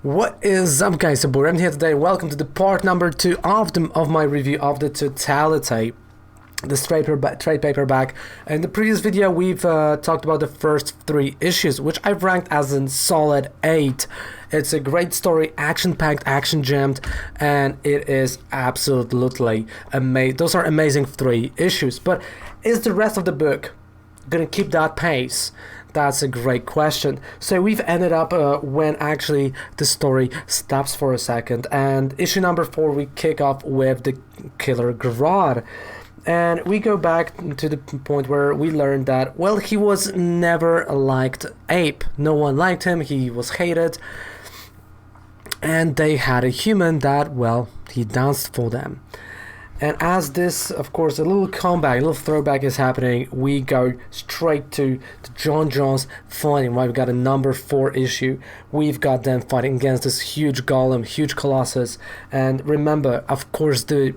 What is up, guys? So I'm here today. Welcome to the part number 2 of my review of the Totality, the trade paperback. In the previous video, we've talked about the first 3 issues, which I've ranked as a solid 8. It's a great story, action-packed, action-jammed, and it is absolutely amazing. Those are amazing 3 issues. But is the rest of the book gonna keep that pace? That's a great question. So we've ended up when actually the story stops for a second, and issue number 4 we kick off with the Killer Grodd, and we go back to the point where we learned that, well, he was never liked ape. No one liked him, he was hated, and they had a human that, well, he danced for them. And as this, of course, a little comeback, a little throwback is happening, we go straight to John John's fighting, right? We've got a number 4 issue. We've got them fighting against this huge golem, huge colossus. And remember, of course, the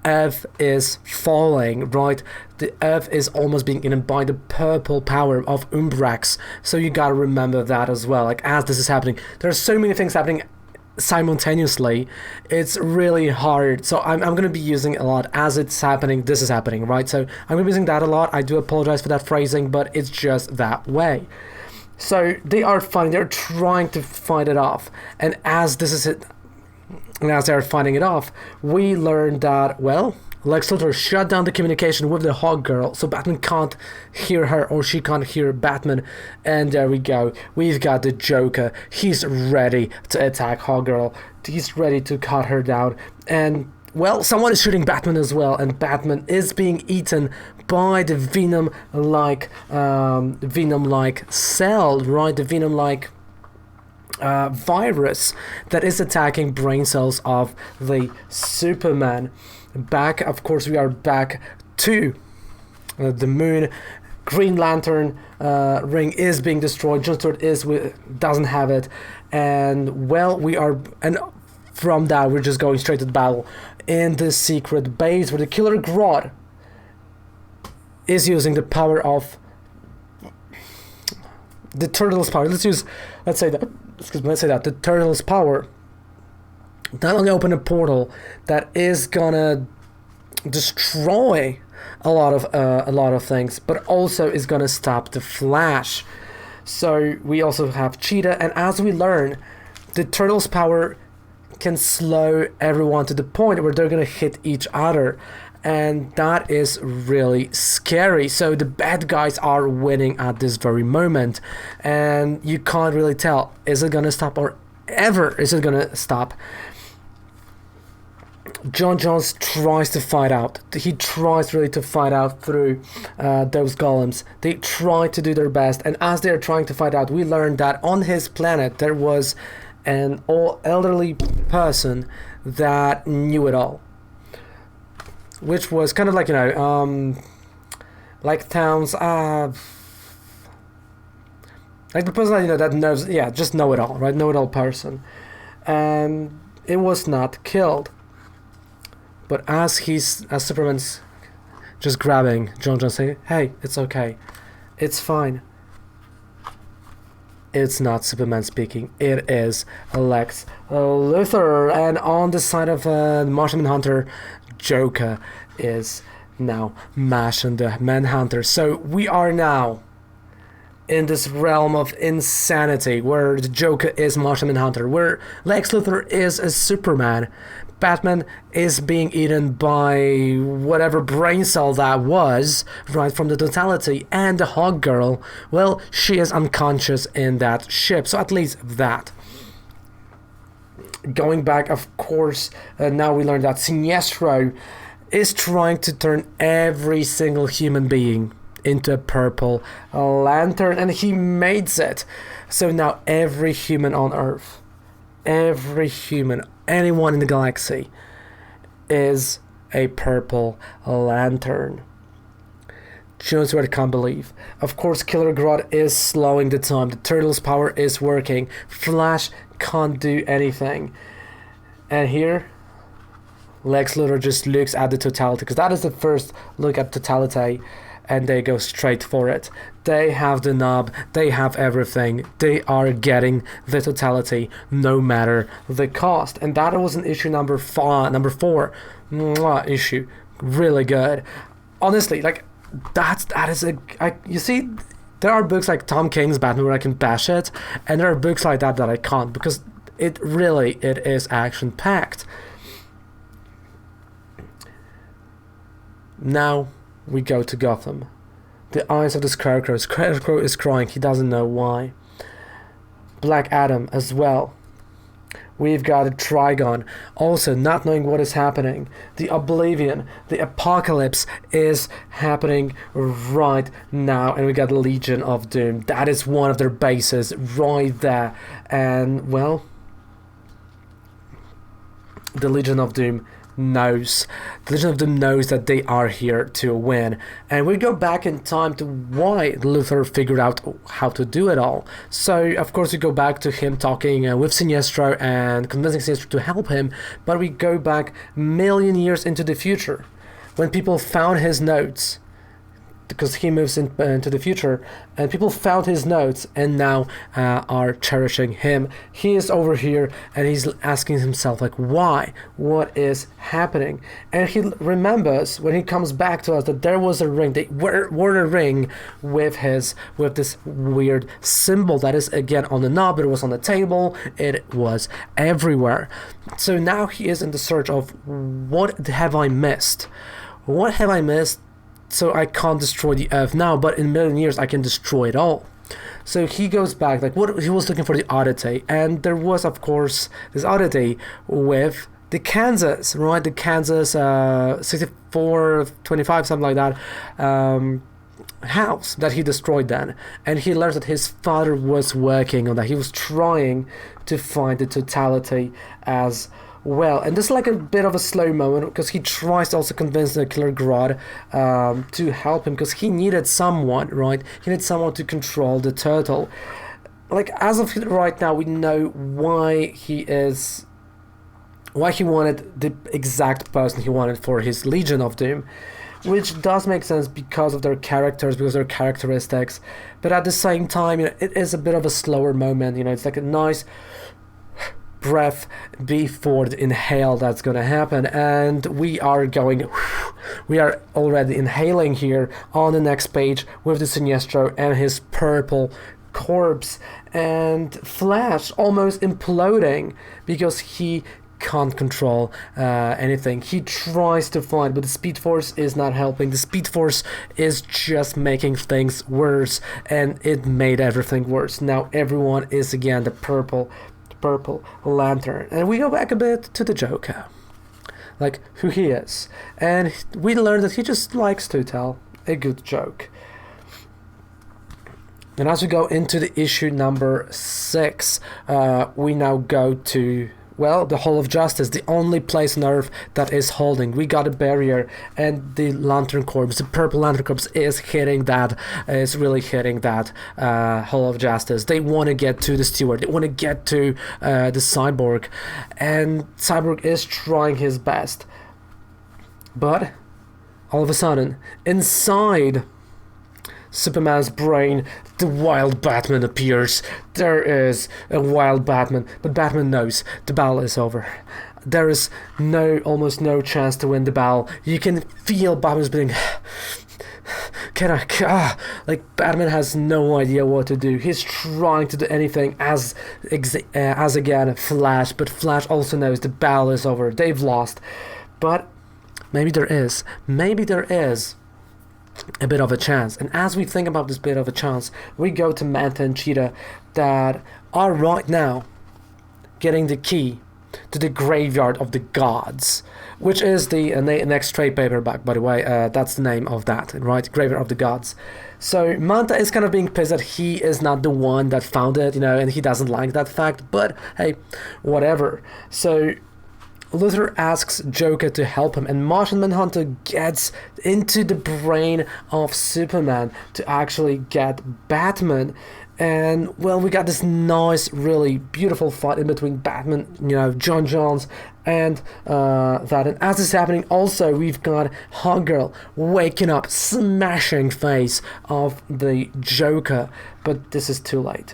Earth is falling, right? The Earth is almost being eaten by the purple power of Umbrax. So you gotta remember that as well. Like, as this is happening, there are so many things happening simultaneously, it's really hard. So I'm going to be using a lot as it's happening. This is happening, right? So I'm going to be using that a lot. I do apologize for that phrasing, but it's just that way. So they are fighting, they're trying to fight it off, and as this is it, and as they're fighting it off, we learn that, well, Lex Luthor shut down the communication with the Hawk Girl, so Batman can't hear her, or she can't hear Batman. And there we go. We've got the Joker. He's ready to attack Hawk Girl. He's ready to cut her down. And, well, someone is shooting Batman as well, and Batman is being eaten by the Venom-like cell, right? The Venom-like virus that is attacking brain cells of the Superman. Back, of course, we are back to the moon. Green Lantern ring is being destroyed. John Stewart doesn't have it, and, well, and from that we're just going straight to the battle in the secret base where the Killer Grodd is using the power of the Turtle's power. Let's say that the Turtle's power not only open a portal that is gonna destroy a lot of things, but also is gonna stop the Flash. So we also have Cheetah, and as we learn, the Turtles' power can slow everyone to the point where they're gonna hit each other, and that is really scary. So the bad guys are winning at this very moment, and you can't really tell, is it gonna stop, or ever is it gonna stop? John Jones tries to fight out. He tries really to fight out through those golems. They try to do their best, and as they're trying to fight out, we learned that on his planet there was an elderly person that knew it all, which was kind of like, you know, like Towns, like the person that, you know, that knows, yeah, just know it all, right? Know it all person, and it was not killed. But as Superman's just grabbing John Jones, saying, hey, it's okay, it's fine. It's not Superman speaking, it is Lex Luthor. And on the side of Martian Manhunter, Joker is now mashing the Manhunter. So we are now in this realm of insanity where the Joker is Martian Manhunter, where Lex Luthor is a Superman, Batman is being eaten by whatever brain cell that was, right, from the Totality, and the Hawk Girl, well, she is unconscious in that ship, so at least that. Going back, of course, now we learn that Sinestro is trying to turn every single human being into a purple lantern, and he makes it. So now every human on Earth, every human, anyone in the galaxy, is a purple lantern. Jones Stewart can't believe. Of course, Killer Grodd is slowing the time. The Turtles' power is working. Flash can't do anything. And here, Lex Luthor just looks at the Totality, because that is the first look at Totality. and they go straight for it. They have the knob, they have everything, they are getting the totality no matter the cost. And that was an issue number 4. Issue. Really good. Honestly, like, that is you see, there are books like Tom King's Batman where I can bash it, and there are books like that I can't, because it is action-packed. Now we go to Gotham. The eyes of the Scarecrow. Scarecrow is crying, he doesn't know why. Black Adam as well. We've got a Trigon, also not knowing what is happening. The Oblivion, the Apocalypse is happening right now, and we got Legion of Doom. That is one of their bases right there. And, well, the Legion of Doom knows. The Legion of Doom knows that they are here to win. And we go back in time to why Luthor figured out how to do it all. So, of course, we go back to him talking with Sinestro and convincing Sinestro to help him, but we go back a million years into the future when people found his notes, because he moves into the future, and people found his notes and now are cherishing him. He is over here and he's asking himself, like, why? What is happening? And he remembers when he comes back to us that there was a ring. They wore a ring with this weird symbol that is again on the knob. It was on the table. It was everywhere. So now he is in the search of, what have I missed? What have I missed? So I can't destroy the Earth now, but in a million years I can destroy it all. So he goes back, like, what he was looking for the oddity, and there was, of course, this oddity with the Kansas, right? The Kansas 6425, something like that, house that he destroyed then. And he learns that his father was working on that. He was trying to find the totality as well. And this is like a bit of a slow moment, because he tries to also convince the Killer Grodd to help him, because he needed someone, right? He needed someone to control the turtle. Like, as of right now, we know why he wanted the exact person he wanted for his Legion of Doom, which does make sense because of their characters, because of their characteristics. But at the same time, you know, it is a bit of a slower moment. You know, it's like a nice breath before the inhale that's going to happen, and we are already inhaling here on the next page with the Sinestro and his purple corpse, and Flash almost imploding because he can't control anything. He tries to find, but the Speed Force is not helping. The Speed Force is just making things worse, and it made everything worse. Now everyone is again the purple Lantern. And we go back a bit to the Joker, like who he is, and we learn that he just likes to tell a good joke. And as we go into the issue number 6, we now go to, well, the Hall of Justice, the only place on Earth that is holding. We got a barrier, and the Lantern Corps, the purple Lantern Corps, is really hitting that Hall of Justice. They want to get to the Steward. They want to get to the Cyborg, and Cyborg is trying his best. But all of a sudden, inside Superman's brain, the wild Batman appears. There is a wild Batman, but Batman knows the battle is over. There is almost no chance to win the battle. You can feel Batman's being, like, Batman has no idea what to do. He's trying to do anything as again Flash, but Flash also knows the battle is over. They've lost. But maybe there is a bit of a chance. And as we think about this bit of a chance, we go to Manta and Cheetah that are right now getting the key to the Graveyard of the Gods, which is the next trade paperback, by the way. That's the name of that, right? Graveyard of the Gods. So Manta is kind of being pissed that he is not the one that found it, you know, and he doesn't like that fact, but hey, whatever. So Luthor asks Joker to help him, and Martian Manhunter gets into the brain of Superman to actually get Batman. And well, we got this nice, really beautiful fight in between Batman, John Jones, and that. And as this is happening, also we've got Hawkgirl waking up, smashing face of the Joker. But this is too late.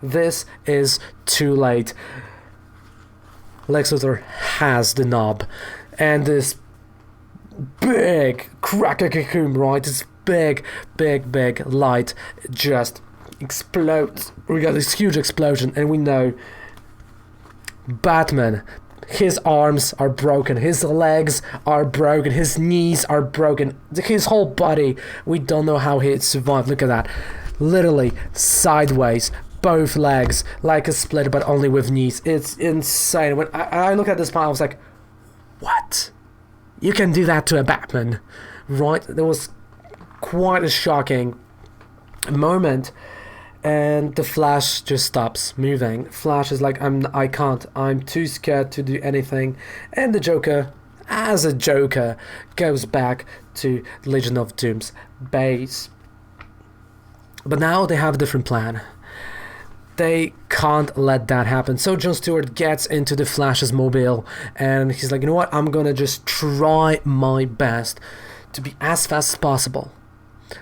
This is too late. Lex Luthor has the knob, and this big crack-a-cocoon, right? This big light just explodes. We got this huge explosion, and we know Batman, his arms are broken, his legs are broken, his knees are broken, his whole body. We don't know how he survived. Look at that, literally sideways, both legs, like a split, but only with knees. It's insane. When I look at this part, I was like, what? You can do that to a Batman, right? There was quite a shocking moment. And the Flash just stops moving. Flash is like, I can't. I'm too scared to do anything. And the Joker, as a Joker, goes back to Legion of Doom's base. But now they have a different plan. They can't let that happen. So John Stewart gets into the Flash's mobile, and he's like, you know what? I'm gonna just try my best to be as fast as possible.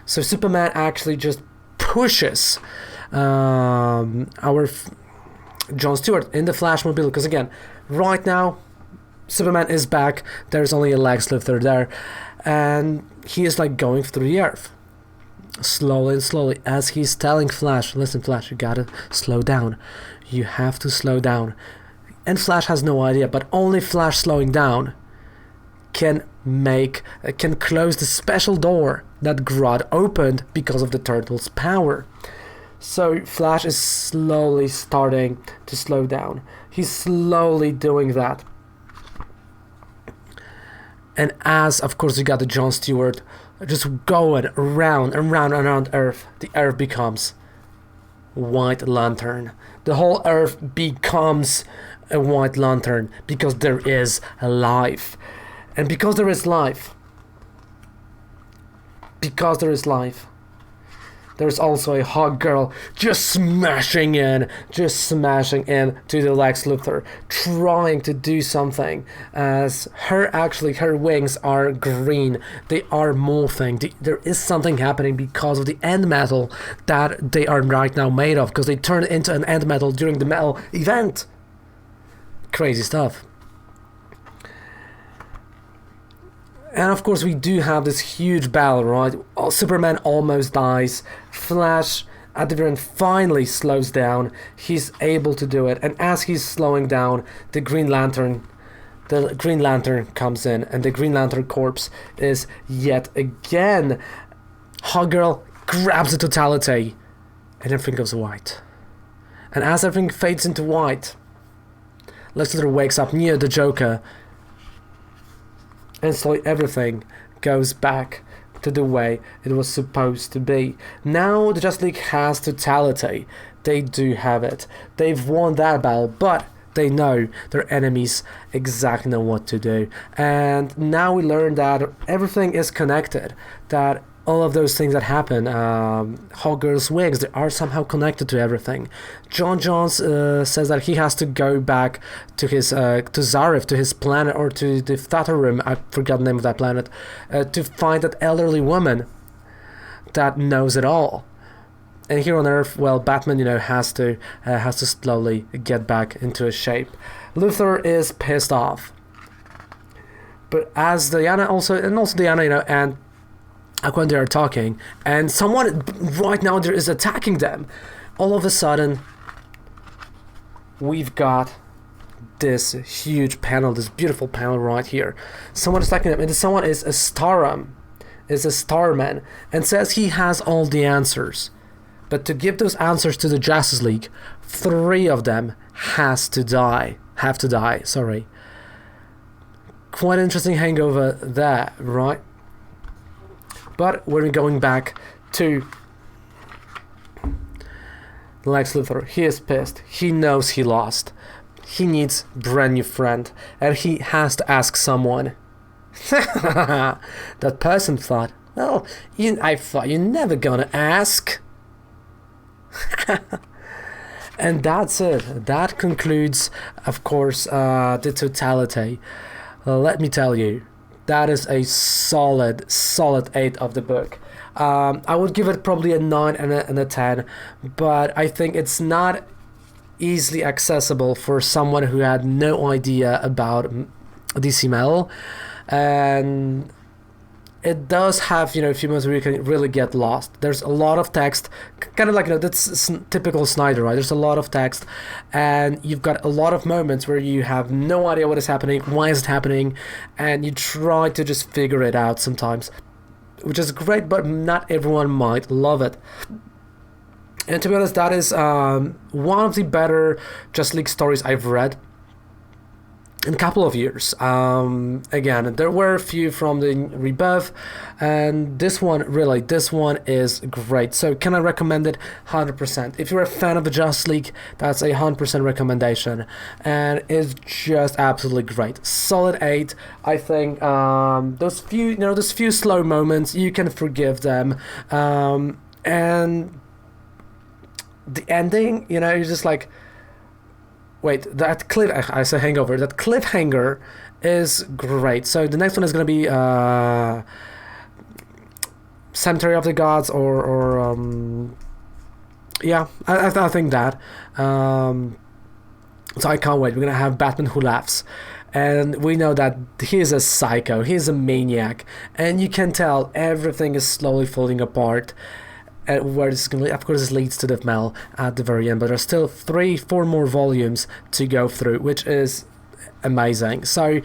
So Superman actually just pushes our John Stewart in the Flashmobile, because again, right now Superman is back. There's only a Lex Luthor there, and he is like going through the earth slowly and slowly, as he's telling Flash, listen Flash, you gotta slow down, you have to slow down. And Flash has no idea, but only Flash slowing down can close the special door that Grodd opened because of the turtle's power. So Flash is slowly starting to slow down. He's slowly doing that. And as, of course, you got the John Stewart just going around and around Earth, the Earth becomes White Lantern. The whole Earth becomes a White Lantern because there is life. And because there is life, there's also a Hawkgirl just smashing in to the Lex Luthor, trying to do something, as her wings are green, they are morphing. There is something happening because of the end metal that they are right now made of, because they turned into an end metal during the metal event. Crazy stuff. And of course we do have this huge battle, right? Superman almost dies. Flash at the very end finally slows down. He's able to do it. And as he's slowing down, the Green Lantern comes in. And the Green Lantern Corps is yet again. Hawkgirl grabs the Totality. And everything goes white. And as everything fades into white, Lex Luthor wakes up near the Joker. And slowly everything goes back to the way it was supposed to be. Now the Justice League has Totality. They do have it. They've won that battle, but they know their enemies exactly know what to do. And now we learn that everything is connected. That all of those things that happen, Hawkgirl's wings, they are somehow connected to everything. John Jones says that he has to go back to his to Zarif, to his planet, or to the Theta Room, I forgot the name of that planet, to find that elderly woman that knows it all. And here on Earth, well, Batman, has to slowly get back into his shape. Luthor is pissed off, but as Diana Diana, and when they are talking, and someone right now there is attacking them, all of a sudden we've got this huge panel, this beautiful panel right here. Someone is attacking them, and someone is a Starman, and says he has all the answers. But to give those answers to the Justice League, 3 of them have to die. Quite an interesting hangover there, right? But when we're going back to Lex Luthor, he is pissed. He knows he lost. He needs a brand new friend, and he has to ask someone. That person thought, well, I thought you're never gonna ask. And that's it. That concludes, of course, the Totality. Let me tell you, that is a solid 8 of the book. I would give it probably a 9 and a 10, but I think it's not easily accessible for someone who had no idea about DC Metal, and it does have, a few moments where you can really get lost. There's a lot of text, kind of like, that's typical Snyder, right? There's a lot of text, and you've got a lot of moments where you have no idea what is happening, why is it happening, and you try to just figure it out sometimes, which is great, but not everyone might love it. And to be honest, that is one of the better Justice League stories I've read in a couple of years. Again, there were a few from the Rebirth, and this one is great. So can I recommend it? 100%. If you're a fan of the Justice League, that's a 100% recommendation, and it's just absolutely great. Solid 8. I think those few slow moments, you can forgive them, and the ending, you're just like, wait, that hangover. That cliffhanger is great. So the next one is going to be Cemetery of the Gods, or yeah, I think that. So I can't wait. We're going to have Batman Who Laughs. And we know that he's a psycho. He's a maniac. And you can tell everything is slowly falling apart. Where this is going to, of course, this leads to the Mel at the very end, but there's still 3-4 more volumes to go through, which is amazing. So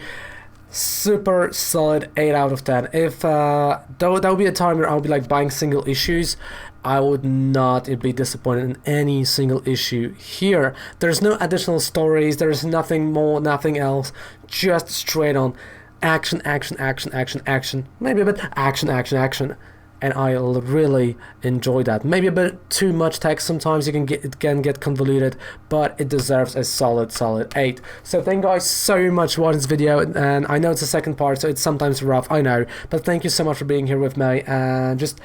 super solid 8 out of 10. If that would be a time where I'll be like buying single issues, I would not be disappointed in any single issue here. There's no additional stories, there's nothing more, nothing else, just straight on action, maybe a bit action. And I really enjoy that. Maybe a bit too much text sometimes, it can get convoluted, but it deserves a solid 8. So thank you guys so much for watching this video, and I know it's the second part, so it's sometimes rough, I know, but thank you so much for being here with me and just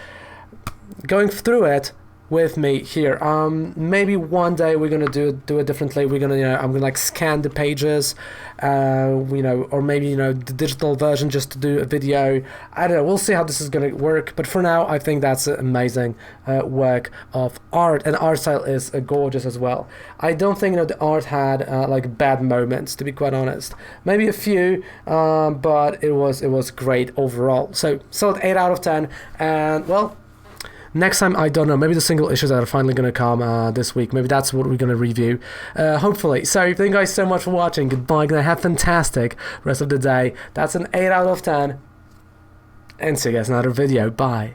going through it with me here. Maybe one day we're gonna do it differently. We're gonna, I'm gonna like scan the pages, or maybe the digital version just to do a video. I don't know. We'll see how this is gonna work. But for now, I think that's an amazing work of art, and art style is gorgeous as well. I don't think the art had like bad moments, to be quite honest. Maybe a few, but it was great overall. So solid 8 out of 10, and well. Next time, I don't know, maybe the single issues that are finally going to come this week. Maybe that's what we're going to review, hopefully. So thank you guys so much for watching. Goodbye, gonna have a fantastic rest of the day. That's an 8 out of 10. And see you guys in another video. Bye.